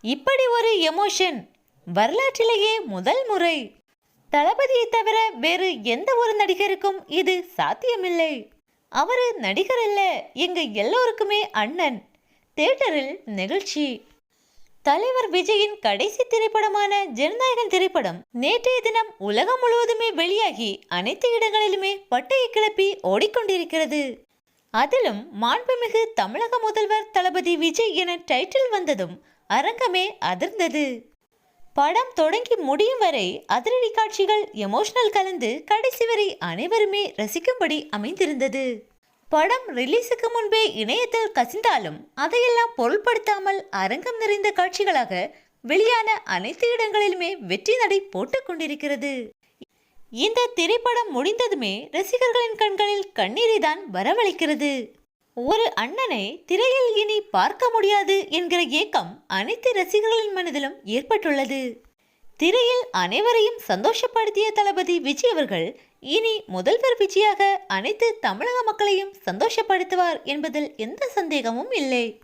இப்படி ஒரு எமோஷன் வரலாற்றிலேயே முதல் முறை. தளபதியை தவிர வேறு எந்த ஒரு நடிகருக்கும் இது சாத்தியமில்லை. அவரு நடிகர் அல்ல, எங்க எல்லோருக்குமே அண்ணன். தியேட்டரில் நிகழ்ச்சி. தலைவர் விஜயின் கடைசி திரைப்படமான ஜனநாயகன் திரைப்படம் நேற்றைய தினம் உலகம் முழுவதுமே வெளியாகி அனைத்து இடங்களிலுமே பட்டையை கிளப்பி ஓடிக்கொண்டிருக்கிறது. அதிலும் மாண்புமிகு தமிழக முதல்வர் தளபதி விஜய் என டைட்டில் வந்ததும் அரங்கமே அதிர்ந்தது. படம் தொடங்கி முடியும் வரை அதிரடி காட்சிகள் எமோஷனல் கலந்து கடைசி வரை அனைவருமே ரசிக்கும்படி அமைந்திருந்தது. படம் ரிலீஸுக்கு முன்பே இணையத்தில் கசிந்தாலும் அதையெல்லாம் பொருள்படுத்தாமல் அரங்கம் நிறைந்த காட்சிகளாக வெளியான அனைத்து இடங்களிலுமே வெற்றி நடை போட்டுக் கொண்டிருக்கிறது. இந்த திரைப்படம் முடிந்ததுமே ரசிகர்களின் கண்களில் கண்ணீரை தான் வரவழைக்கிறது. ஒரு அண்ணனை திரையில் இனி பார்க்க முடியாது என்கிற ஏக்கம் அனைத்து ரசிகர்களின் மனதிலும் ஏற்பட்டுள்ளது. திரையில் அனைவரையும் சந்தோஷப்படுத்திய தளபதி விஜய் அவர்கள் இனி முதல்வர் விஜயாக அனைத்து தமிழக மக்களையும் சந்தோஷப்படுத்துவார் என்பதில் எந்த சந்தேகமும் இல்லை.